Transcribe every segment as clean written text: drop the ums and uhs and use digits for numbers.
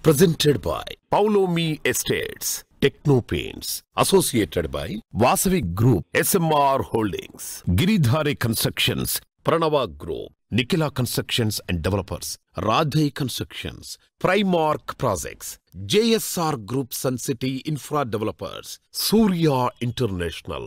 Presented by Paulomi Estates, Techno Paints, associated by Vasavi Group, SMR Holdings, Giridhari Constructions, Pranava Group, Nikhila Constructions and Developers, Radhai Constructions, Primark Projects, JSR Group Sun City Infra Developers, Surya International.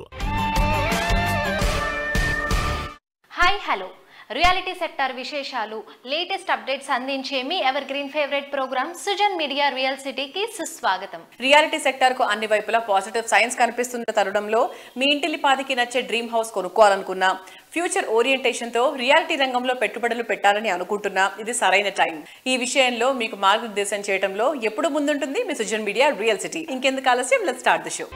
Hi, hello. Reality sector విశేషాలు latest updates అందించే మీ ever green favourite programme Sujan media real సిటీకి సుస్వాగతం. Reality sector కు అన్ని వైపులా positive science కనిపిస్తున్న తరుణంలో మీ ఇంటిలిపాదికి నచ్చే డ్రీమ్ హౌస్ కొనుక్కోవాలనుకున్నా, ఫ్యూచర్ ఓరియంటేషన్ తో రియాలిటీ రంగంలో పెట్టుబడులు పెట్టాలని అనుకుంటున్నా ఇది సరైన టైం. ఈ విషయంలో మీకు మార్గనిర్దేశం చేయడంలో ఎప్పుడు ముందుంటుంది మీ సుజన్ మీడియా రియల్ సిటీ. ఇంకెందుకు ఆలస్యం, లెట్స్ స్టార్ట్ ది షో.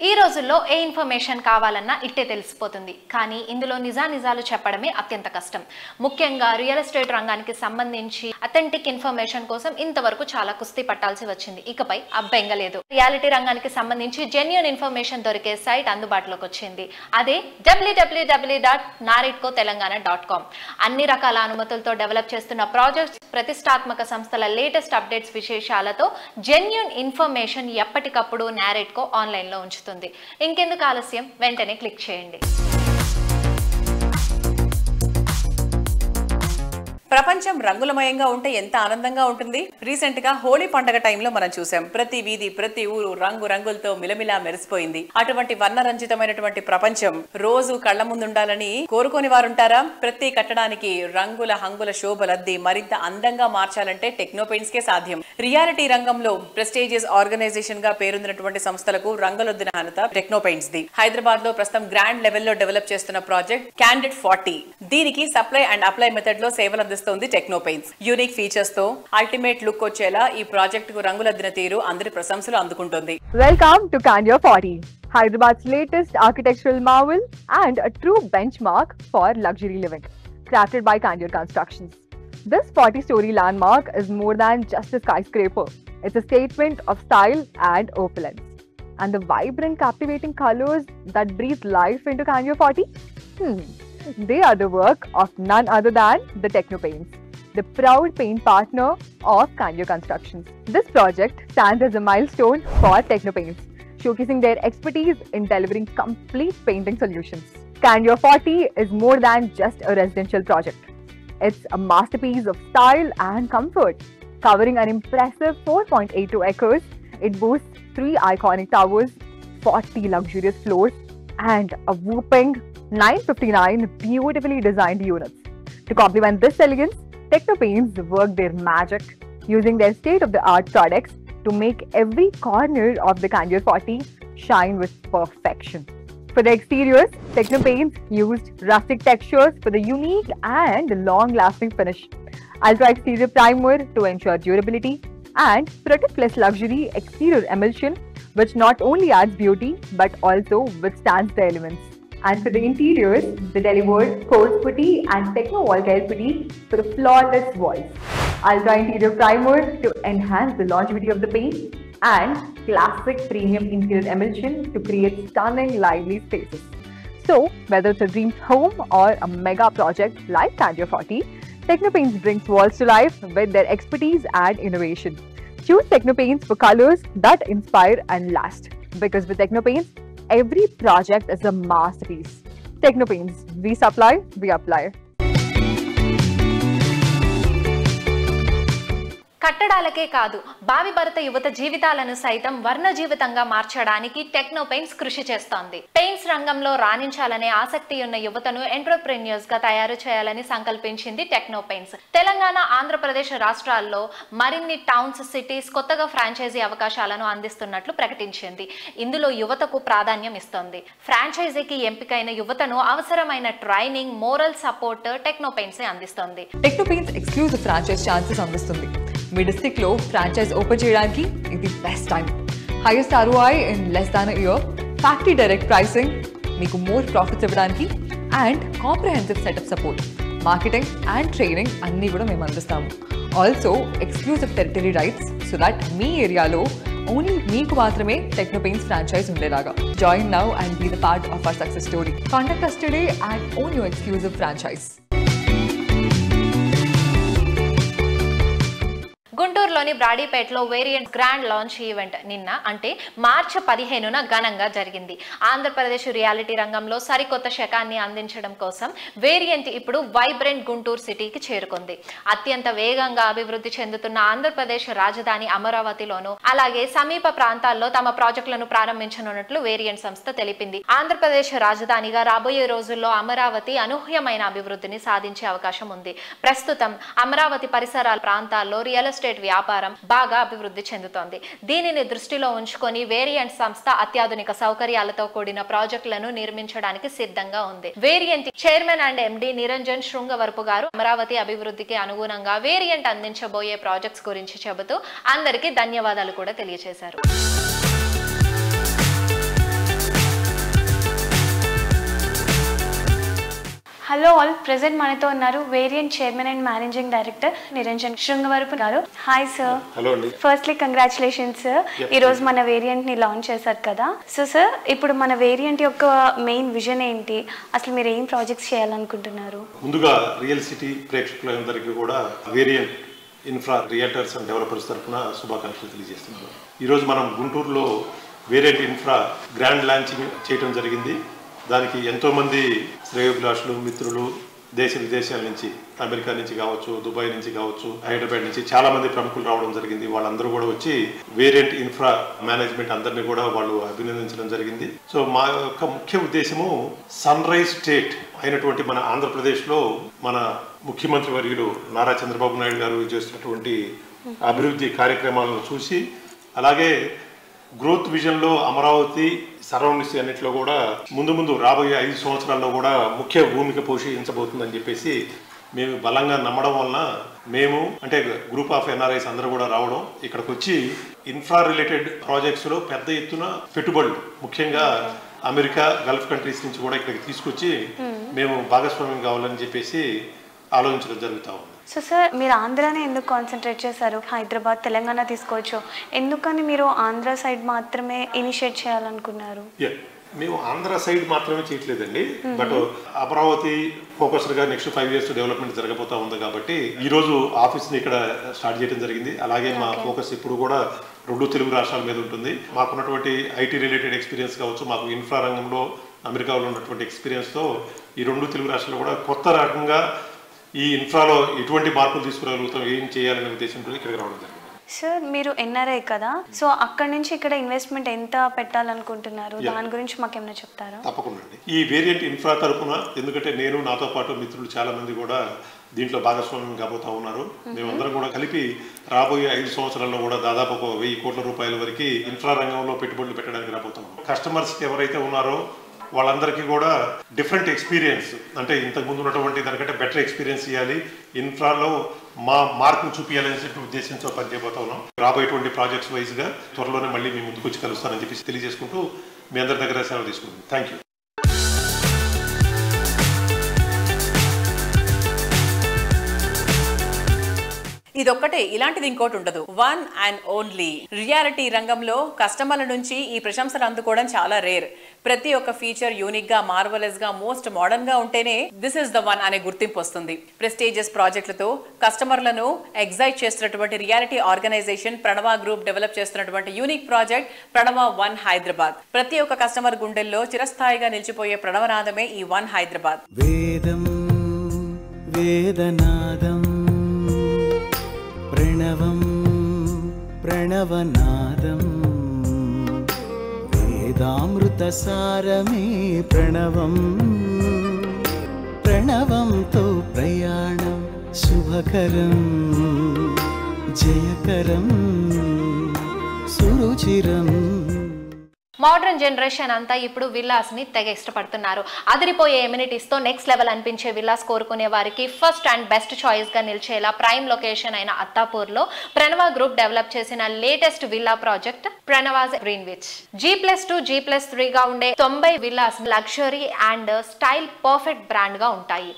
ఈ రోజుల్లో ఏ ఇన్ఫర్మేషన్ కావాలన్నా ఇట్టే తెలిసిపోతుంది. కానీ ఇందులో నిజాలు చెప్పడమే అత్యంత కష్టం. ముఖ్యంగా రియల్ ఎస్టేట్ రంగానికి సంబంధించి అథెంటిక్ ఇన్ఫర్మేషన్ కోసం ఇంతవరకు చాలా కుస్తీ పట్టాల్సి వచ్చింది. ఇకపై అబ్బెంగలేదు. రియాలిటీ రంగానికి సంబంధించి జెన్యూన్ ఇన్ఫర్మేషన్ దొరికే సైట్ అందుబాటులోకి వచ్చింది. అదే www.naritcotelangana.com. అన్ని రకాల అనుమతులతో డెవలప్ చేస్తున్న ప్రాజెక్ట్స్, ప్రతిష్టాత్మక సంస్థల లేటెస్ట్ అప్డేట్స్, విశేషాలతో జెన్యూన్ ఇన్ఫర్మేషన్ ఎప్పటికప్పుడు నారెట్కో ఆన్లైన్లో ఉంచుతుంది. ఇంకెందుకు ఆలస్యం, వెంటనే క్లిక్ చేయండి. ప్రపంచం రంగులమయంగా ఉంటే ఎంత ఆనందంగా ఉంటుంది. రీసెంట్ గా హోలీ పండుగ టైంలో మనం చూసాం. ప్రతి వీధి, ప్రతి ఊరు రంగు రంగులతో మిలమిలా మెరిసిపోయింది. అటువంటి వర్ణరంజితమైనటువంటి ప్రపంచం రోజు కళ్ల ముందుండాలని కోరుకోని వారుంటారా? ప్రతి కట్టడానికి రంగుల హంగుల శోభలద్ది మరింత అందంగా మార్చాలంటే టెక్నో పెయింట్స్ కే సాధ్యం. రియాలిటీ రంగంలో ప్రెస్టీజియస్ ఆర్గనైజేషన్ గా పేరొందినటువంటి సంస్థలకు రంగులొద్దిన ఘనత టెక్నో పెయింట్స్ ది. హైదరాబాద్ లో ప్రస్తుతం గ్రాండ్ లెవెల్లో డెవలప్ చేస్తున్న ప్రాజెక్ట్ క్యాండిడ్ 40. దీనికి సప్లై అండ్ అప్లై మెథడ్ లో సేవలు అందిస్తుంది టెక్నో పెయింట్స్. యూనిక్ ఫీచర్స్ తో అల్టిమేట్ లుక్ వచ్చేలా ఈ ప్రాజెక్ట్ కు రంగులద్దిన తీరు అందరి ప్రశంసలు అందుకుంటుంది. Welcome to Candid 40, Hyderabad's latest architectural marvel and a true benchmark for luxury living, crafted by Candid Constructions. This 40-story landmark is more than just a skyscraper. It's a statement of style and opulence. And the vibrant, captivating colors that breathe life into Candid 40? They are the work of none other than the Techno Paints, the proud paint partner of Candid Constructions. This project stands as a milestone for Techno Paints, showcasing their expertise in delivering complete painting solutions. Candid 40 is more than just a residential project. It's a masterpiece of style and comfort. Covering an impressive 4.82 acres, it boasts 3 iconic towers, 40 luxurious floors, and a whopping 959 beautifully designed units. To complement this elegance, Techno Paints work their magic using their state-of-the-art products to make every corner of the Candid 40 shine with perfection. For the exteriors, Techno Paints used rustic textures for the unique and long-lasting finish, ultra exterior primer to ensure durability, and Protect Plus luxury exterior emulsion, which not only adds beauty but also withstands the elements. And for the interiors, they delivered coarse putty and techno volcanic putty for the flawless walls, ultra interior primer to enhance the longevity of the paint, and classic premium interior emulsion to create stunning lively spaces. So, whether it's a dream home or a mega project like Candid 40, Techno Paints brings walls to life with their expertise and innovation. Choose Techno Paints for colors that inspire and last. Because with Techno Paints, every project is a masterpiece. Techno Paints, we supply, we apply. కట్టడాలకే కాదు, భావి భరత యువత జీవితాలను సైతం వర్ణ జీవితంగా మార్చడానికి techno paints కృషి చేస్తోంది. పెయింట్స్ రంగంలో రాణించాలనే ఆసక్తి ఉన్న యువతను ఎంటర్‌ప్రెన్యూర్స్ గా తయారు చేయాలని సంకల్పించింది టెక్నో పెయింట్స్. తెలంగాణ, ఆంధ్రప్రదేశ్ రాష్ట్రాల్లో మరిన్ని టౌన్స్, సిటీస్ కొత్తగా ఫ్రాంచైజీ అవకాశాలను అందిస్తున్నట్లు ప్రకటించింది. ఇందులో యువతకు ప్రాధాన్యం ఇస్తోంది. ఫ్రాంచైజీకి ఎంపికైన యువతను అవసరమైన training, moral support Techno Paints అందిస్తోంది. Techno Paints exclusive franchise chances అందిస్తుంది. మీ డిస్ట్రిక్ట్ లో ఫ్రాంచైజ్ ఓపెన్ చేయడానికి ఇది best time. Highest ROI in less than a year, factory direct pricing, మీకు మోర్ ప్రాఫిట్స్ ఇవ్వడానికి, and comprehensive setup support, marketing and training అన్నీ కూడా మేము అందిస్తాము. Also exclusive territory rights so that మీ ఏరియాలో ఓన్లీ మీకు మాత్రమే టెక్నో పెయింట్స్ ఫ్రాంచైజ్ ఉండేలాగా. Join now and be the part of our success story. Contact us today and own your exclusive franchise. గుంటూరులోని బ్రాడీపేటలో వేరియంట్ గ్రాండ్ లాంచ్ ఈవెంట్ నిన్న అంటే మార్చి 15న ఘనంగా జరిగింది. ఆంధ్రప్రదేశ్ రియాలిటీ రంగంలో సరికొత్త శకాన్ని అందించడం కోసం వేరియంట్ ఇప్పుడు వైబ్రెంట్ గుంటూరు సిటీకి చేరుకుంది. అత్యంత వేగంగా అభివృద్ధి చెందుతున్న ఆంధ్రప్రదేశ్ రాజధాని అమరావతిలోనూ అలాగే సమీప ప్రాంతాల్లో తమ ప్రాజెక్టులను ప్రారంభించనున్నట్లు వేరియంట్ సంస్థ తెలిపింది. ఆంధ్రప్రదేశ్ రాజధానిగా రాబోయే రోజుల్లో అమరావతి అనూహ్యమైన అభివృద్ధిని సాధించే అవకాశం ఉంది. ప్రస్తుతం అమరావతి పరిసరాల ప్రాంతాల్లో రియల్ ఎస్టేట్ వ్యాపారం బాగా అభివృద్ధి చెందుతోంది. దీనిని దృష్టిలో ఉంచుకొని వేరియంట్ సంస్థ అత్యాధునిక సౌకర్యాలతో కూడిన ప్రాజెక్టులను నిర్మించడానికి సిద్ధంగా ఉంది. Variant chairman and MD Niranjan Srungavarapu గారు అమరావతి అభివృద్ధికి అనుగుణంగా వేరియంట్ అందించబోయే ప్రాజెక్ట్స్ గురించి చెబుతూ అందరికీ ధన్యవాదాలు కూడా తెలియజేశారు. హలో ఆల్, ప్రెజెంట్ మనతో ఉన్నారు Variant chairman and managing director Niranjan Srungavarapu garu. Hi sir. Hello అండి. ఫస్ట్లీ కంగ్రాచులేషన్స్ సార్, ఈరోజు మన వేరియంట్ ని లాంచ్ చేశారు కదా. సో సార్, ఇప్పుడు మన వేరియంట్ యొక్క మెయిన్ విజన్ ఏంటి, అసలు మీరు ఏం ప్రాజెక్ట్స్ చేయాలనుకుంటున్నారు? ముందుగా రియల్ సిటీ ప్రేక్షకులందరికీ కూడా variant infra realtors and developers తరఫున శుభాకాంక్షలు తెలియజేస్తున్నాను. ఈరోజు మనం గుంటూరులో వేరియంట్ ఇన్ఫ్రా గ్రాండ్ లాంచింగ్ చేయడం జరిగింది. దానికి ఎంతోమంది శ్రేయోభిలాషులు, మిత్రులు దేశ విదేశాల నుంచి, అమెరికా నుంచి కావచ్చు, దుబాయ్ నుంచి కావచ్చు, హైదరాబాద్ నుంచి చాలా మంది ప్రముఖులు రావడం జరిగింది. వాళ్ళందరూ కూడా వచ్చి వేరియంట్ ఇన్ఫ్రా మేనేజ్మెంట్ అందరినీ కూడా వాళ్ళు అభినందించడం జరిగింది. సో మా యొక్క ముఖ్య ఉద్దేశము సన్ రైజ్ స్టేట్ అయినటువంటి మన ఆంధ్రప్రదేశ్లో మన ముఖ్యమంత్రి వర్యులు నారా చంద్రబాబు నాయుడు గారు చేస్తున్నటువంటి అభివృద్ధి కార్యక్రమాలను చూసి, అలాగే గ్రోత్ విజన్లో అమరావతి సరౌండింగ్స్ అన్నింటిలో కూడా ముందు రాబోయే 5 సంవత్సరాల్లో కూడా ముఖ్య భూమిక పోషించబోతుందని చెప్పేసి మేము బలంగా నమ్మడం వలన మేము అంటే గ్రూప్ ఆఫ్ ఎన్ఆర్ఐస్ అందరూ కూడా రావడం, ఇక్కడికి వచ్చి ఇన్ఫ్రా రిలేటెడ్ ప్రాజెక్ట్స్లో పెద్ద ఎత్తున పెట్టుబడులు, ముఖ్యంగా అమెరికా, గల్ఫ్ కంట్రీస్ నుంచి కూడా ఇక్కడికి తీసుకొచ్చి మేము భాగస్వామ్యం కావాలని చెప్పేసి ఆలోచించడం జరుగుతూ ఉంది. సో సార్, మీరు ఆంధ్రానే ఎందుకు కాన్సన్ట్రేట్ చేశారు? హైదరాబాద్, తెలంగాణ తీసుకోవచ్చు, ఎందుకని మీరు ఆంధ్ర సైడ్ మాత్రమే ఇనిషియేట్ చేయాలనుకున్నారు? మేము ఆంధ్ర సైడ్ మాత్రమే చేయట్లేదండి, బట్ అమరావతి ఫోకస్డ్ గా నెక్స్ట్ 5 years డెవలప్మెంట్ జరగబోతా ఉంది కాబట్టి ఈ రోజు ఆఫీస్ ని ఇక్కడ స్టార్ట్ చేయడం జరిగింది. అలాగే మా ఫోకస్ ఇప్పుడు కూడా 2 తెలుగు రాష్ట్రాల మీద ఉంటుంది. మాకున్నటువంటి ఐటీ రిలేటెడ్ ఎక్స్పీరియన్స్ కావచ్చు, మాకు ఇన్ఫ్రా రంగంలో అమెరికాలో ఉన్నటువంటి ఎక్స్పీరియన్స్ తో ఈ 2 తెలుగు రాష్ట్రాలు కూడా కొత్త రకంగా ఈ ఇన్ఫ్రాలో ఎటువంటి మార్పులు తీసుకురాగలుగుతాం, ఏం చేయాలనే ఉద్దేశంతో ఇక్కడికి రావడం జరిగింది. సార్, మీరు ఎన్ఆర్ఐ కదా, సో అక్కడ నుంచి ఇక్కడ ఇన్వెస్ట్మెంట్ ఎంత పెట్టాలనుకుంటున్నారు, దాని గురించి మాకేమైనా చెప్తారా? తప్పకుండా అండి. ఈ వేరియంట్ ఇన్ఫ్రా తరఫున, ఎందుకంటే నేను నాతో పాటు మిత్రులు చాలా మంది కూడా దీంట్లో భాగస్వామ్యం కాబోతా ఉన్నారు. మేమందరం కూడా కలిపి రాబోయే 5 సంవత్సరాల్లో కూడా దాదాపు 1000 కోట్ల రూపాయల వరకు ఇన్ఫ్రా రంగంలో పెట్టుబడులు పెట్టడానికి రాబోతాం. కస్టమర్స్ ఎవరైతే ఉన్నారో వాళ్ళందరికీ కూడా డిఫరెంట్ ఎక్స్పీరియన్స్, అంటే ఇంతకుముందు ఉన్నటువంటి దానికంటే బెటర్ ఎక్స్పీరియన్స్ ఇవ్వాలి, ఇన్ఫ్రాలో మా మార్కును చూపించాలనే ఉద్దేశంతో పనిచేయబోతా ఉన్నాం. రాబోయేటువంటి ప్రాజెక్ట్స్ వైజ్గా త్వరలోనే మళ్ళీ మీ ముందుకు వచ్చి కలుస్తానని చెప్పేసి తెలియజేసుకుంటూ మీ అందరి దగ్గర సెలవు తీసుకుంటాం. Thank you. ఇదొక్కటే, ఇలాంటిది ఇంకోటి ఉండదు. One and only. రియాలిటీ రంగంలో కస్టమర్ల నుంచి ఈ ప్రశంసలు అందుకోవడం చాలా రేర్. ప్రతి ఒక్క ఫీచర్ యూనిక్ గా, మార్వలస్ గా, మోస్ట్ మోడర్న్ గా ఉంటేనే దిస్ ఇస్ ద వన్ అనే గుర్తింపు వస్తుంది. ప్రెస్టీజియస్ ప్రాజెక్టులతో కస్టమర్లను ఎగ్జైట్ చేస్తున్నటువంటి రియాలిటీ ఆర్గనైజేషన్ ప్రణవ గ్రూప్ డెవలప్ చేస్తున్నటువంటి యూనిక్ ప్రాజెక్ట్ ప్రణవ వన్ హైదరాబాద్. ప్రతి ఒక్క కస్టమర్ గుండెల్లో చిరస్థాయిగా నిలిచిపోయే ప్రణవనాదమే ఈ వన్ హైదరాబాద్. వేదం వేదనాదం ప్రణవం ప్రణవనాదం వేదామృత సారమే ప్రణవం ప్రణవంతో ప్రయాణం శుభకరం జయకరం సురుచిరం. మోడర్న్ జనరేషన్ అంతా ఇప్పుడు విల్లాస్ ని తెగ ఇష్టపడుతున్నారు. అదిరిపోయే ఎమ్యూనిటీస్ తో నెక్స్ట్ లెవెల్ అనిపించే విల్లాస్ కోరుకునే వారికి ఫస్ట్ అండ్ బెస్ట్ చాయిస్ గా నిలిచేలా ప్రైమ్ లొకేషన్ అయిన అత్తాపూర్ లో ప్రణవ గ్రూప్ డెవలప్ చేసిన latest villa project Pranava's Greenwich. G+2, G+3 గా ఉండే 90 villas luxury and style perfect brand గా ఉంటాయి.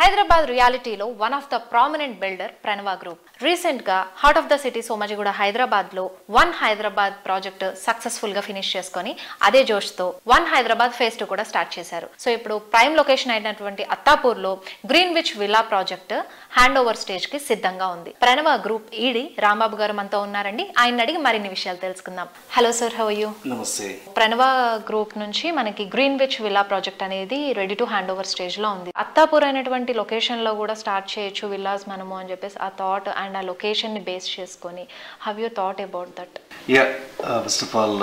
హైదరాబాద్ రియాలిటీలో one of the prominent builder Pranava group recent గా heart of the city Somajiguda Hyderabad లో వన్ హైదరాబాద్ ప్రాజెక్ట్ సక్సెస్ఫుల్ గా ఫినిష్ చేసుకొని అదే జోష్ తో వన్ హైదరాబాద్ ఫేజ్ 2 కూడా స్టార్ట్ చేశారు. సో ఇప్పుడు ప్రైమ్ లొకేషన్ అయినటువంటి అత్తాపూర్ లో green which villa project hand over stage కి సిద్ధంగా ఉంది. ప్రణవ గ్రూప్ ఈడీ రాంబాబు గారు మనతో ఉన్నారండి. ఆయన అడిగి మరిన్ని విషయాలు తెలుసుకుందాం. Hello sir, how are you? నమస్తే. ప్రణవ గ్రూప్ నుంచి మనకి గ్రీన్ విచ్ విల్లా ప్రాజెక్ట్ అనేది ready to hand over stage లో ఉంది. అత్తాపూర్ అయినటువంటి లొకేషన్ లో కూడా స్టార్ట్ చేయొచ్చు విల్లాస్ మనము అని చెప్పేసి ఆ థాట్ అండ్ ఆ లొకేషన్ ని బేస్ చేసుకొని how you thought about that? Yeah, first of all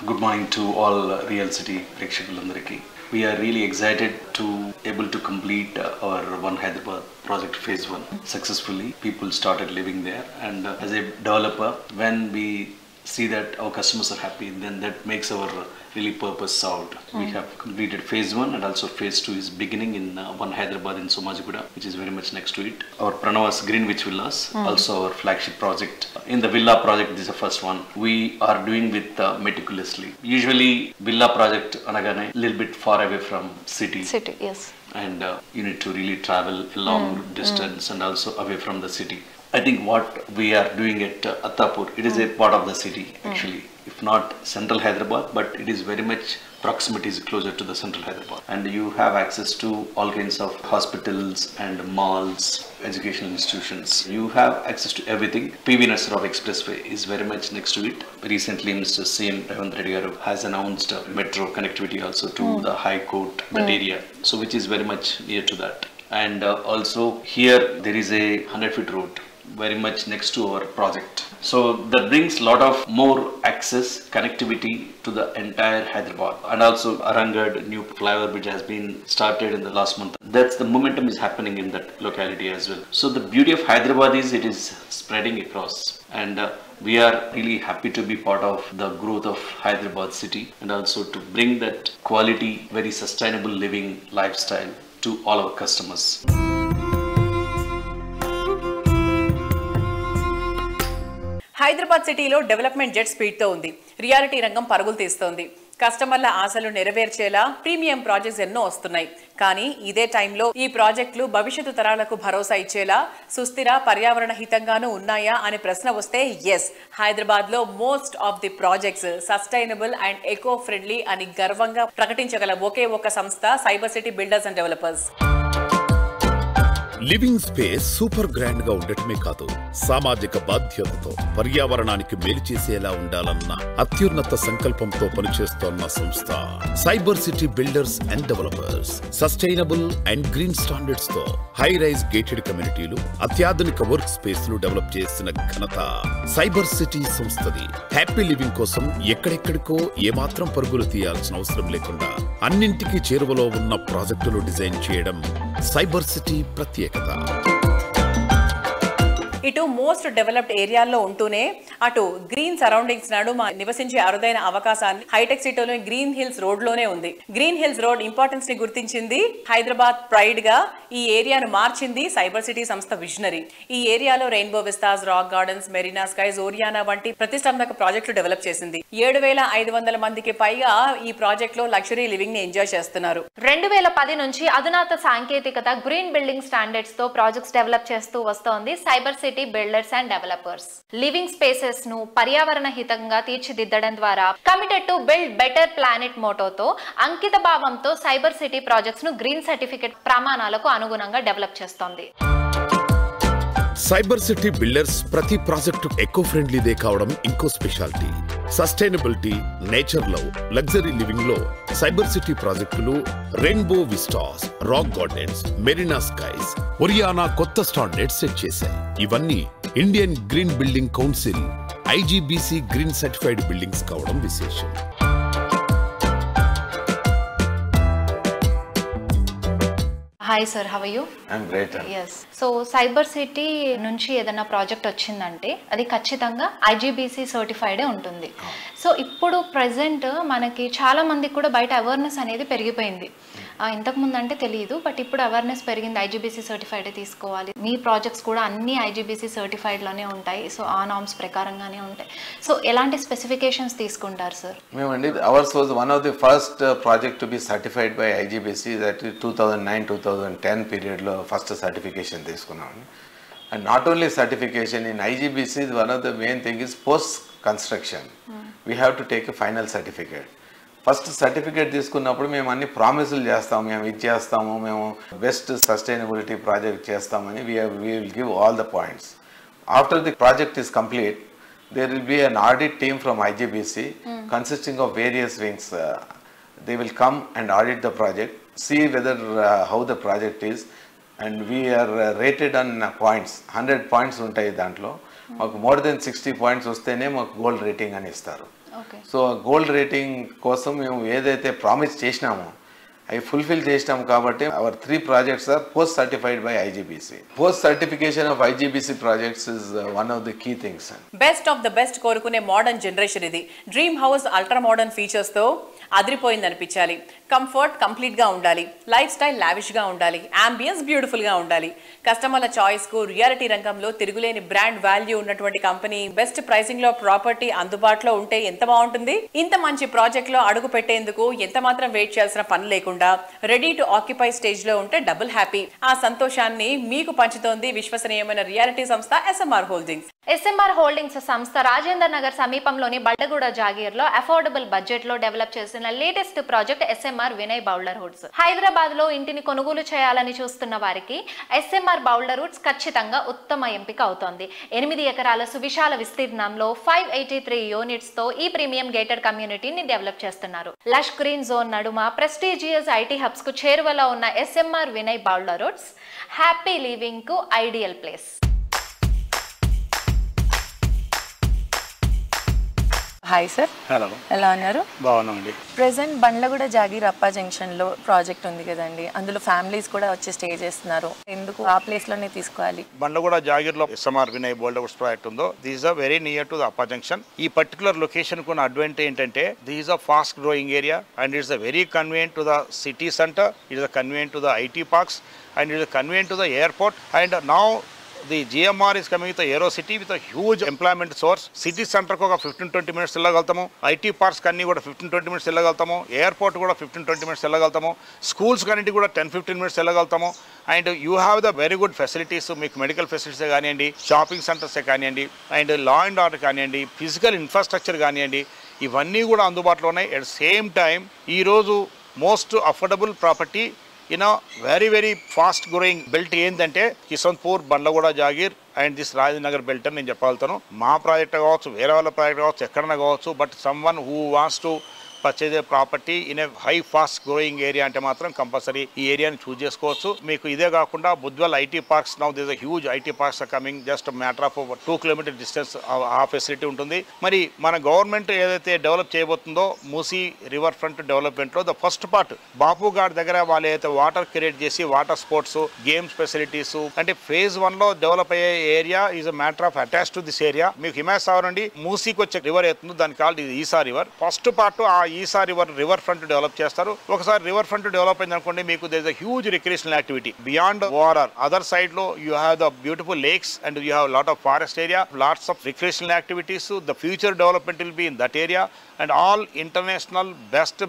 good morning to all real city ప్రేక్షకులందరికీ. We are really excited to able to complete our One Hyderabad project phase 1 successfully. People started living there, and as a developer, when we see that our customers are happy, then that makes our really purpose out. We have completed phase 1 and also phase 2 is beginning in One Hyderabad in Somajigoda, which is very much next to it. Our Pranava's Greenwich Villas, also our flagship project. In the villa project, this is the first one. We are doing with meticulously. Usually villa project anagane little bit far away from city. City, yes. And you need to really travel a long distance and also away from the city. I think what we are doing at Attapur, it is a part of the city actually. If not central Hyderabad, but it is very much proximity is closer to the central Hyderabad. And you have access to all kinds of hospitals and malls, educational institutions. You have access to everything. PV Nasarov Expressway is very much next to it. Recently, Mr. CM Revanth Reddy Garu has announced metro connectivity also to the High Court, that area. So which is very much near to that. And also here there is a 100-foot road very much next to our project. So that brings a lot of more access, connectivity to the entire Hyderabad. And also Arangad new flyover bridge has been started in the last month. That's the momentum is happening in that locality as well. So the beauty of Hyderabad is it is spreading across. And we are really happy to be part of the growth of Hyderabad city and also to bring that quality, very sustainable living lifestyle to all our customers. Hyderabad సిటీలో development jet స్పీడ్తో ఉంది. Reality రంగం పరుగులు తీస్తోంది. కస్టమర్ల ఆశలు నెరవేర్చేలా premium projects ఎన్నో వస్తున్నాయి. కానీ ఇదే టైంలో ఈ ప్రాజెక్టులు భవిష్యత్తు తరాలకు భరోసా ఇచ్చేలా సుస్థిర పర్యావరణ హితంగానూ ఉన్నాయా అనే ప్రశ్న వస్తే ఎస్, హైదరాబాద్ లో most of the projects sustainable and eco friendly అని గర్వంగా ప్రకటించగల ఒకే ఒక సంస్థ cyber City Builders and Developers. Living space super grand గా ఉండటమే కాదు, సామాజిక బాధ్యతతో పర్యావరణానికి మేలు చేసేలా ఉండాలన్న అత్యున్నత సంకల్పంతో పనిచేస్తోన్న సంస్థ cyber City Builders and developers. Sustainable and green standards తో హై రైజ్ గేటెడ్ కమ్యూనిటీలు, అత్యాధునిక వర్క్ స్పేస్లు డెవలప్ చేసిన ఘనత సైబర్ సిటీ సంస్థది. హ్యాపీ లివింగ్ కోసం ఎక్కడెక్కడికో ఏమాత్రం పరుగులు తీయాల్సిన అవసరం లేకుండా అన్నింటికీ చేరువలో ఉన్న ప్రాజెక్టులు డిజైన్ చేయడం సైబర్ సిటీ ప్రత్యేకత. ఇటు మోస్ట్ డెవలప్డ్ ఏరియాల్లో ఉంటూనే అటు గ్రీన్ సరౌండింగ్స్ నడుమ నివసించే అరుదైన అవకాశాన్ని హైటెక్ సిటీలో గ్రీన్ హిల్స్ రోడ్ లోనే ఉంది. గ్రీన్ హిల్స్ రోడ్ ఇంపార్టెన్స్ ని గుర్తించింది హైదరాబాద్ ప్రైడ్ గా ఈ ఏరియాను మార్చింది సైబర్ సిటీ సంస్థ విజనరీ. ఈ ఏరియాలో rainbow విస్తాస్, rock Gardens, Marina skies, Oriana వంటి ప్రతిష్టాత్మక ప్రాజెక్టులు డెవలప్ చేసింది. 7,500 మందికి పైగా ఈ ప్రాజెక్ట్ లో లగ్జరీ లివింగ్ ని ఎంజాయ్ చేస్తున్నారు. 2010 నుంచి అధునాత సాంకేతికత గ్రీన్ బిల్డింగ్ స్టాండర్డ్స్ తో ప్రాజెక్ట్స్ డెవలప్ చేస్తూ వస్తోంది Cyber City Builders and Developers. Living spaces ను పర్యావరణ హితంగా తీర్చిదిద్దడం ద్వారా committed to build better planet మోటోతో అంకిత భావంతో సైబర్ సిటీ ప్రాజెక్ట్స్ ను గ్రీన్ సర్టిఫికెట్ ప్రమాణాలకు అనుగుణంగా డెవలప్ చేస్తోంది. సైబర్ సిటీ బిల్డర్స్ ప్రతి ప్రాజెక్టు ఎకో ఫ్రెండ్లీదే కావడం ఇంకో speciality. Sustainability, nature love, luxury living లో సైబర్ సిటీ ప్రాజెక్టులు Rainbow Vistas, Rock Gardens, Marina Skies, Oriana కొత్త స్టాండర్డ్స్ సెట్ చేశాయి. ఇవన్నీ Indian green building council IGBC green certified buildings కావడం విశేషం. Hi sir, how are you? I'm great. yes. So cyber city నుంచి ఏదైనా project వచ్చిందంటే అది ఖచ్చితంగా IGBC సర్టిఫైడే ఉంటుంది. సో ఇప్పుడు ప్రెసెంట్ మనకి చాలా మందికి కూడా బయట అవేర్నెస్ అనేది పెరిగిపోయింది. ఇంతకుముందు అంటే తెలియదు, బట్ ఇప్పుడు అవేర్నెస్ పెరిగింది, ఐజీబీసీ సర్టిఫైడ్ తీసుకోవాలి, మీ ప్రాజెక్ట్స్ కూడా అన్ని ఐజీబీసీ సర్టిఫైడ్లోనే ఉంటాయి, సో ఆ నామ్స్ ప్రకారంగానే ఉంటాయి. సో ఎలాంటి స్పెసిఫికేషన్స్ తీసుకుంటారు సార్? మేమండి ours was one of the first project to be certified by IGBC. That 2009-2010 పీరియడ్లో ఫస్ట్ సర్టిఫికేషన్ తీసుకున్నామండి. And not only certification in IGBC, one of the main thing is post construction we have to take a final certificate. First certificate తీసుకున్నప్పుడు మేము అన్ని ప్రామిసులు చేస్తాము, మేము ఇది చేస్తాము, మేము బెస్ట్ సస్టైనబిలిటీ ప్రాజెక్ట్ చేస్తామని we will give all the points. After the project is complete, there will be an audit team from IGBC consisting of various wings. They will come and audit the project, see whether how the project is, and we are rated on points. 100 points ఉంటాయి దాంట్లో. మాకు more than 60 points వస్తేనే మాకు gold rating అని ఇస్తారు. So gold rating కోసం మేము ఏదైతే ప్రామిస్ చేసినామో అవి ఫుల్ఫిల్ చేసినాం కాబట్టి our 3 projects are post certified by IGBC. Post certification of IGBC projects is one of the key things. Best of the best కోరుకునే మోడర్న్ జనరేషన్ ఇది. డ్రీమ్ హౌస్ అల్ట్రా మోడర్న్ ఫీచర్స్తో అదిరిపోయింది అనిపించాలి. కంఫర్ట్ కంప్లీట్గా ఉండాలి, లైఫ్ స్టైల్ లావిష్గా ఉండాలి, ambience బ్యూటిఫుల్గా ఉండాలి. కస్టమర్ల చాయిస్కు రియాలిటీ రంగంలో తిరుగులేని బ్రాండ్ వాల్యూ ఉన్నటువంటి కంపెనీ, బెస్ట్ ప్రైసింగ్లో ప్రాపర్టీ అందుబాటులో ఉంటే ఎంత బాగుంటుంది. ఇంత మంచి ప్రాజెక్ట్లో అడుగు పెట్టేందుకు ఎంత మాత్రం వెయిట్ చేయాల్సిన పని లేకుండా రెడీ టు ఆక్యుపై స్టేజ్లో ఉంటే డబుల్ హ్యాపీ. ఆ సంతోషాన్ని మీకు పంచుతోంది విశ్వసనీయమైన రియాలిటీ సంస్థ ఎస్ఎంఆర్ హోల్డింగ్స్. ఎస్ఎంఆర్ హోల్డింగ్స్ సంస్థ రాజేందర్ నగర్ సమీపంలోని బల్డగూడ జాగీర్లో అఫోర్డబుల్ బడ్జెట్లో డెవలప్ చేసిన latest project SMR Vinay Boulder hoods. Hyderabad లో ఇంటిని కొనుగోలు చేయాలని చూస్తున్న వారికి ఎస్ఎంఆర్ బౌల్డర్ హుడ్స్ ఖచ్చితంగా ఉత్తమ ఎంపిక అవుతోంది. 8 ఎకరాల సువిశాల విస్తీర్ణంలో 583 యూనిట్స్ తో ఈ ప్రీమియం గేటెడ్ కమ్యూనిటీని డెవలప్ చేస్తున్నారు. లష్ గ్రీన్ జోన్ నడుమ ప్రెస్టీజియస్ ఐటీ హబ్స్ కు చేరువలో ఉన్న SMR Vinay Boulder Woods happy living కు ideal place. Hi sir. Hello, ఎలా ఉన్నారు? బాగున్నామండి. ప్రెసెంట్ బండ్లగూడ జాగీర్ అప్పా జంక్షన్లో ప్రాజెక్ట్ ఉంది కదండి, అందులో ఫ్యామిలీస్ కూడా వచ్చి స్టే చేస్తున్నారు, ఎందుకు ఆ ప్లేస్లోనే తీసుకోవాలి? బండ్లగూడ జాగీర్లో SMR Vinay Boulder Woods project ఉందో, this is very near to the Appa junction. ఈ పర్టికులర్ లొకేషన్ కున్న అడ్వాంటేజ్ ఏంటంటే this is a fast growing area and it's a very convenient to the city centre, it is a convenient to the IT parks and it is convenient to the airport. And now the GMR is coming with the Aero City with a huge employment source. City center ko 15-20 minutes వెళ్ళగలుగుతాము, IT parks కన్నీ కూడా 15-20 minutes వెళ్ళగలుగుతాము, airport కూడా 15-20 minutes వెళ్ళగలుగుతాము, schools కన్నిటి కూడా 10-15 minutes వెళ్ళగలుగుతాము. And you have the very good facilities, మీకు medical ఫెసిలిటీసే కానివ్వండి, shopping సెంటర్సే కానివ్వండి, and law and order కానివ్వండి, ఫిజికల్ ఇన్ఫ్రాస్ట్రక్చర్ కానివ్వండి, ఇవన్నీ కూడా అందుబాటులో ఉన్నాయి. అట్ సేమ్ టైం ఈరోజు most affordable property in very very fast growing belt ఏంటంటే Kishanpur, Bandlaguda Jagir and this Rajnagar belt అని నేను చెప్పగలుగుతాను. మా ప్రాజెక్ట్ కావచ్చు, వేరే వాళ్ళ ప్రాజెక్ట్ కావచ్చు, ఎక్కడైనా కావచ్చు, but some one who wants to purchase A property in a high fast growing area అంటే మాత్రం కంపల్సరీ ఈ ఏరియాని చూస్ చేసుకోవచ్చు. మీకు ఇదే కాకుండా Budvel IT parks, now there is a huge IT parks are coming, just matter of 2 kilometer distance ఆ facility ఉంటుంది. మరి మన గవర్నమెంట్ ఏదైతే డెవలప్ చేయబోతుందో మూసీ రివర్ ఫ్రంట్ డెవలప్మెంట్లో the first part Bapu Ghat దగ్గర వాళ్ళు ఏదైతే వాటర్ క్రియేట్ చేసి వాటర్ స్పోర్ట్స్, గేమ్స్ ఫెసిలిటీస్, అంటే phase 1లో డెవలప్ అయ్యే area is a matter of attach to this area. మీకు హిమాయత్ సాగర్ నుండి మూసీకి వచ్చే రివర్ అవుతుంది, దాని కాల్డ్ ఈసా రివర్. ఫస్ట్ పార్ట్ ఆ ఈసా రివర్ ఫ్రంట్ డెవలప్ చేస్తారు. ఒకసారి రివర్ ఫ్రంట్ డెవలప్ అయింది అనుకోండి, మీకు there is a huge recreational activity beyond ORR. Other side లో you have the beautiful lakes and you have lot of forest area, lots of recreational activities. The future development will be in that area and all international best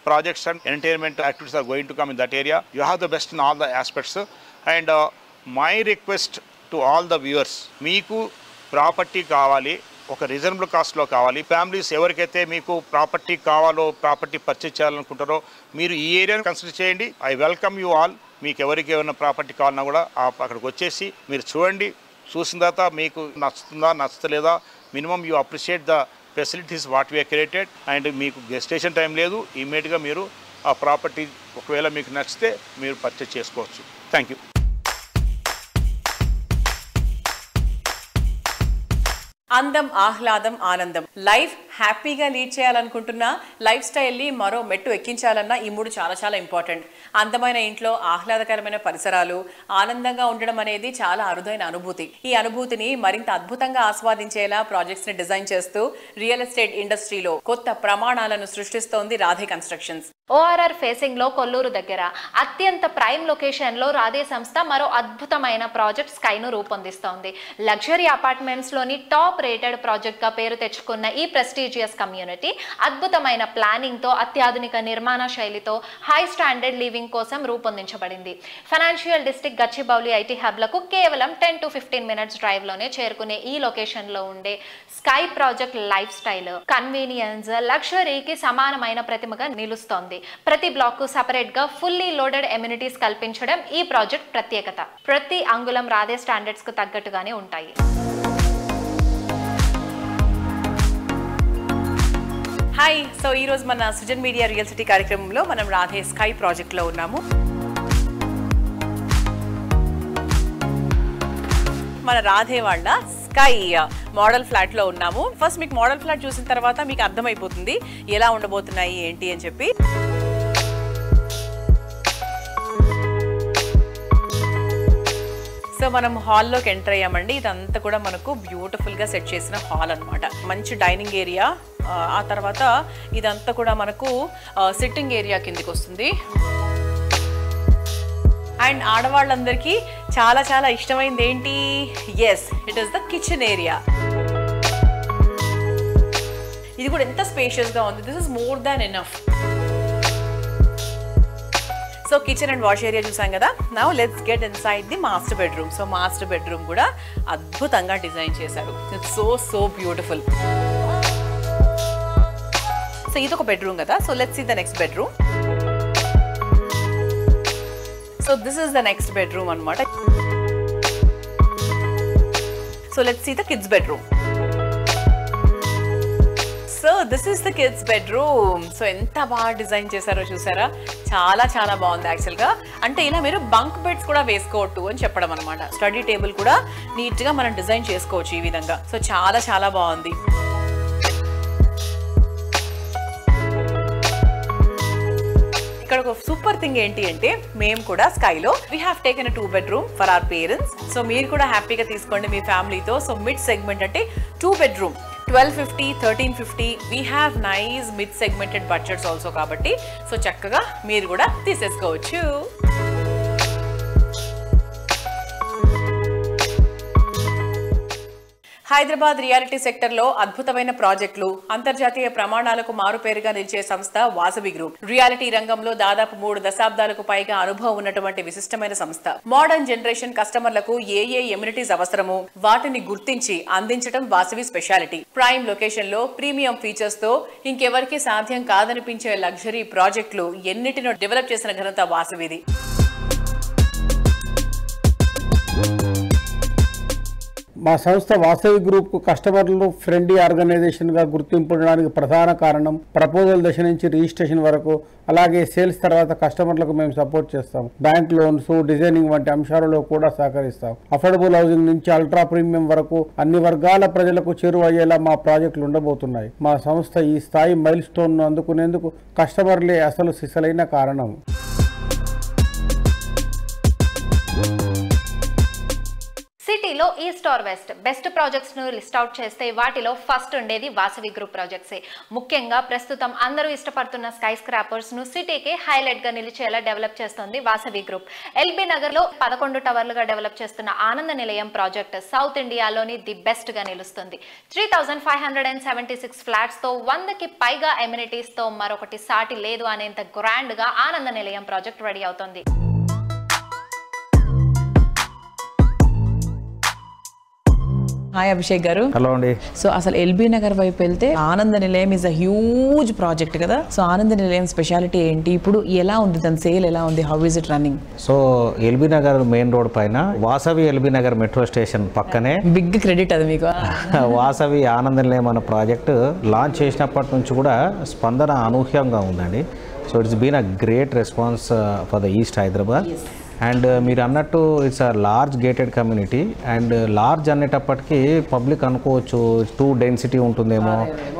projects and entertainment activities are going to come in that area. You have the best in all the aspects. And my request to all the viewers, meeku property kavali, ఒక reasonable కాస్ట్లో కావాలి. Families ఎవరికైతే మీకు property కావాలో, property purchase చేయాలనుకుంటారో మీరు ఈ ఏరియాని consider చేయండి. I welcome you all. మీకు ఎవరికి ఏమైనా ప్రాపర్టీ కావాలన్నా కూడా అక్కడికి వచ్చేసి మీరు చూడండి. చూసిన తర్వాత మీకు నచ్చుతుందా నచ్చలేదా, minimum you appreciate the facilities what we are created. And మీకు గెస్టేషన్ టైం లేదు, ఇమ్మీడియట్గా మీరు ఆ ప్రాపర్టీ ఒకవేళ మీకు నచ్చితే మీరు పర్చేజ్ చేసుకోవచ్చు. Thank you. అందం, ఆహ్లాదం, ఆనందం, లైఫ్ హ్యాపీగా లీడ్ చేయాలనుకుంటున్నా, లైఫ్ స్టైల్ని మరో మెట్టు ఎక్కించాలన్నా ఈ 3 చాలా చాలా ఇంపార్టెంట్. అందమైన ఇంట్లో ఆహ్లాదకరమైన పరిసరాలు, ఆనందంగా ఉండడం అనేది చాలా అరుదైన అనుభూతి. ఈ అనుభూతిని మరింత అద్భుతంగా ఆస్వాదించేలా ప్రాజెక్ట్స్ ని డిజైన్ చేస్తూ రియల్ ఎస్టేట్ ఇండస్ట్రీలో కొత్త ప్రమాణాలను సృష్టిస్తోంది రాధే కన్స్ట్రక్షన్స్. ORR ఫేసింగ్ లో కొల్లూరు దగ్గర అత్యంత ప్రైమ్ లొకేషన్ లో రాధే సంస్థ మరో అద్భుతమైన ప్రాజెక్ట్ స్కైను రూపొందిస్తోంది. లగ్జరీ అపార్ట్మెంట్స్ లోని టాప్ రేటెడ్ ప్రాజెక్ట్ గా పేరు తెచ్చుకున్న ఈ ప్రెస్టీజియస్ కమ్యూనిటీ అద్భుతమైన ప్లానింగ్ తో, అత్యాధునిక నిర్మాణ శైలితో హై స్టాండర్డ్ లివింగ్ కోసం రూపొందించబడింది. Financial district Gachibowli IT hub లకు కేవలం 10 to 15 minutes డ్రైవ్ లోనే చేరుకునే ఈ లొకేషన్ లో ఉండే Sky project lifestyle, convenience, లగ్జరీకి సమానమైన ప్రతిమగా నిలుస్తోంది. ప్రతి బ్లాక్ కు సెపరేట్ గా ఫుల్లీ లోడెడ్ ఎమ్యూనిటీస్ కల్పించడం ఈ ప్రాజెక్ట్ ప్రత్యేకత. ప్రతి అంగుళం రాధే స్టాండర్డ్స్ కు తగ్గట్టుగానే ఉంటాయి. హాయ్, సో ఈ రోజు మన సృజన్ మీడియా రియల్ సిటీ కార్యక్రమంలో మనం రాధే స్కై ప్రాజెక్ట్ లో ఉన్నాము. మన రాధే వాళ్ళ స్కై మోడల్ ఫ్లాట్ లో ఉన్నాము. ఫస్ట్ మీకు మోడల్ ఫ్లాట్ చూసిన తర్వాత మీకు అర్థమైపోతుంది ఎలా ఉండబోతున్నాయి ఏంటి అని చెప్పి. సో మనం హాల్లోకి ఎంటర్ అయ్యామండి. ఇదంతా కూడా మనకు బ్యూటిఫుల్ గా సెట్ చేసిన హాల్ అన్నమాట. మంచి డైనింగ్ ఏరియా, ఆ తర్వాత ఇదంతా కూడా మనకు సిట్టింగ్ ఏరియా కిందికి వస్తుంది. అండ్ ఆడవాళ్ళందరికీ చాలా చాలా ఇష్టమైంది ఏంటి? Yes, it is the kitchen area. ఇది కూడా ఎంత స్పేషియస్ గా ఉంది. This is more than enough. So kitchen and wash area చూసాం కదా. Now let's get inside the master bedroom. So master bedroom కూడా అద్భుతంగా డిజైన్ చేశారు. It's so beautiful. సో ఇది ఒక బెడ్రూమ్ కదా. So let's see the next bedroom. So this is the next bedroom అన్నమాట. So let's see the kids bedroom. So this is the kids bedroom. So ఎంత బాగా design చేశారో చూసారా. చాలా చాలా బాగుంది యాక్చువల్గా. అంటే ఇలా మీరు బంక్ బెడ్స్ కూడా వేసుకోవచ్చు అని చెప్పడం అనమాట. స్టడీ టేబుల్ కూడా నీట్ గా మనం డిజైన్ చేసుకోవచ్చు ఈ విధంగా. సో చాలా చాలా బాగుంది. ఇక్కడ ఒక సూపర్ థింగ్ ఏంటి అంటే, మేము కూడా స్కైలో we have taken 2 bedroom for our parents. So మీరు కూడా హ్యాపీగా తీసుకోండి మీ ఫ్యామిలీతో. సో మిడ్ సెగ్మెంట్ అంటే 2 bedroom 1250, 1350. We have nice mid segmented budgets also కాబట్టి సో చక్కగా మీరు కూడా తీసేసుకోవచ్చు. హైదరాబాద్ రియాలిటీ సెక్టర్ లో అద్భుతమైన ప్రాజెక్టులు, అంతర్జాతీయ ప్రమాణాలకు మారుపేరుగా నిలిచే సంస్థ వాసవి గ్రూప్. రియాలిటీ రంగంలో దాదాపు 3 దశాబ్దాలకు పైగా అనుభవం ఉన్నటువంటి విశిష్టమైన సంస్థ. మోడర్న్ జనరేషన్ కస్టమర్లకు ఏ ఎమ్యూనిటీస్ అవసరమో వాటిని గుర్తించి అందించడం వాసవి స్పెషాలిటీ. ప్రైమ్ లొకేషన్ లో ప్రీమియం ఫీచర్స్ తో ఇంకెవరికి సాధ్యం కాదనిపించే లగ్జరీ ప్రాజెక్టులు ఎన్నిటినో డెవలప్ చేసిన ఘనత వాసవిది. మా సంస్థ వాసవి గ్రూప్ కస్టమర్లు ఫ్రెండ్లీ ఆర్గనైజేషన్గా గుర్తింపడానికి ప్రధాన కారణం ప్రపోజల్ దశ నుంచి రిజిస్ట్రేషన్ వరకు, అలాగే సేల్స్ తర్వాత కస్టమర్లకు మేము సపోర్ట్ చేస్తాం. బ్యాంక్ లోన్స్, డిజైనింగ్ వంటి అంశాలలో కూడా సహకరిస్తాం. అఫోర్డబుల్ హౌసింగ్ నుంచి అల్ట్రా ప్రీమియం వరకు అన్ని వర్గాల ప్రజలకు చేరువయ్యేలా మా ప్రాజెక్టులు ఉండబోతున్నాయి. మా సంస్థ ఈ స్థాయి మైల్ స్టోన్ను అందుకునేందుకు కస్టమర్లే అసలు సిసలైన కారణం. సిటీలో east or west best projects ను లిస్ట్ అవుట్ చేస్తే వాటిలో ఫస్ట్ ఉండేది వాసవి గ్రూప్ ప్రాజెక్ట్సే. ముఖ్యంగా ప్రస్తుతం అందరూ ఇష్టపడుతున్న స్కై స్క్రాపర్స్ ను సిటీకి హైలైట్ గా నిలిచేలా డెవలప్ చేస్తోంది వాసవి గ్రూప్. ఎల్బీ నగర్ లో 11 టవర్లుగా డెవలప్ చేస్తున్న ఆనంద నిలయం ప్రాజెక్ట్ సౌత్ ఇండియాలోని ది బెస్ట్ గా నిలుస్తుంది. 3576 ఫ్లాట్స్ తో 100కి పైగా ఎమ్యూనిటీస్ తో మరొకటి సాటి లేదు అనేంత గ్రాండ్ గా ఆనంద నిలయం ప్రాజెక్ట్ రెడీ అవుతోంది. హాయ్ అభిషేక్ గారు. హలో అండి. సో అసలు ఎల్బీ నగర్ వైపు వెళ్తే ఆనంద నిలయం ఇస్ అ హ్యూజ్ ప్రాజెక్ట్ కదా. సో ఆనంద నిలయం స్పెషాలిటీ ఏంటి, ఇప్పుడు ఎలా ఉంది, దాని సేల్ ఎలా ఉంది, how is it running? So LB Nagar main road పైన Vasavi LB Nagar metro station పక్కనే బిగ్ క్రెడిట్ అది మీకు. వాసవి ఆనంద నిలయం అనే ప్రాజెక్ట్ లాంచ్ చేసినప్పటి నుంచి కూడా స్పందన అనూహ్యంగా ఉందండి. So it's been a great response for the east Hyderabad. And మీరు అన్నట్టు it's a large gated community. And large అనేటప్పటికీ పబ్లిక్ అనుకోవచ్చు టూ డెన్సిటీ ఉంటుందేమో,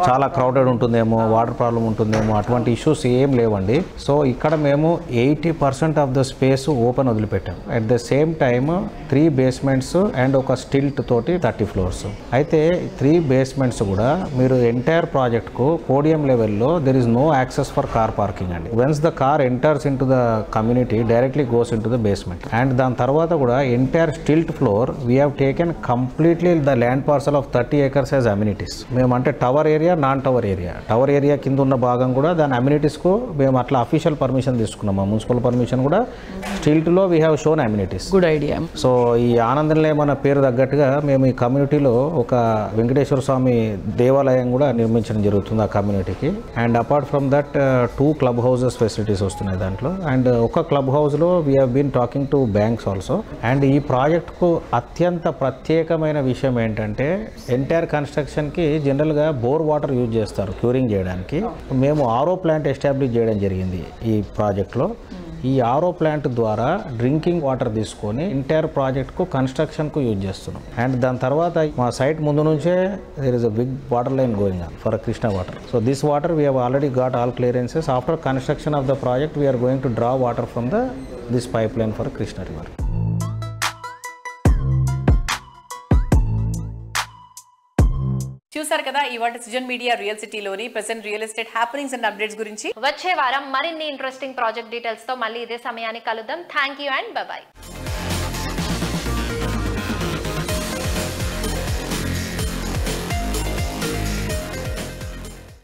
చాలా క్రౌడెడ్ ఉంటుందేమో, వాటర్ ప్రాబ్లం ఉంటుందేమో, అటువంటి ఇష్యూస్ ఏం లేవండి. సో ఇక్కడ మేము 80% ఆఫ్ ద స్పేస్ ఓపెన్ వదిలిపెట్టాం. At the same time 3 basements and ఒక స్టిల్ట్ తోటి 30 floors. అయితే 3 basements కూడా మీరు ఎంటైర్ ప్రాజెక్ట్కు పోడియం లెవెల్లో there is no access for car parking అండి. Once the car enters into the community directly goes into the basement. And దాని తర్వాత కూడా entire stilt floor we have taken completely the land parcel of 30 acres as amenities. మేము అంటే tower area, non tower area, tower area కింద ఉన్న భాగం కూడా దాని అమ్యూనిటీస్కు మేము అట్లా అఫీషియల్ పర్మిషన్ తీసుకున్నాము, మున్సిపల్ పర్మిషన్ కూడా. స్టిల్ట్లో we have shown amenities. Good idea. So ఈ ఆనందం లేమన్న పేరు తగ్గట్టుగా మేము ఈ కమ్యూనిటీలో ఒక వెంకటేశ్వర స్వామి దేవాలయం కూడా నిర్మించడం జరుగుతుంది ఆ కమ్యూనిటీకి. And apart from that 2 club houses facilities వస్తున్నాయి దాంట్లో. అండ్ ఒక క్లబ్ హౌస్లో we have been talking to banks also. And ఈ ప్రాజెక్ట్కు అత్యంత ప్రత్యేకమైన విషయం ఏంటంటే ఎంటైర్ కన్స్ట్రక్షన్కి జనరల్గా బోర్ వాటర్ యూజ్ చేస్తారు క్యూరింగ్ చేయడానికి. మేము ఆర్ఓ ప్లాంట్ ఎస్టాబ్లిష్ చేయడం జరిగింది ఈ ప్రాజెక్ట్లో. ఈ ఆర్ఓ ప్లాంట్ ద్వారా డ్రింకింగ్ వాటర్ తీసుకొని ఎంటైర్ ప్రాజెక్ట్కు కన్స్ట్రక్షన్కు యూజ్ చేస్తున్నాం. అండ్ దాని తర్వాత మా సైట్ ముందు నుంచే there is a big water line going on for Krishna water. So this water we have already got all clearances. After construction of the project we are going to draw water from this pipeline for Krishna river. చూసారు కదా ఇవాటి Sujan media real సిటీలోని present real estate happenings and updates గురించి. వచ్చే వారం మరిన్ని interesting project details తో మళ్ళీ ఇదే సమయానికి కలుద్దాం. Thank you and by.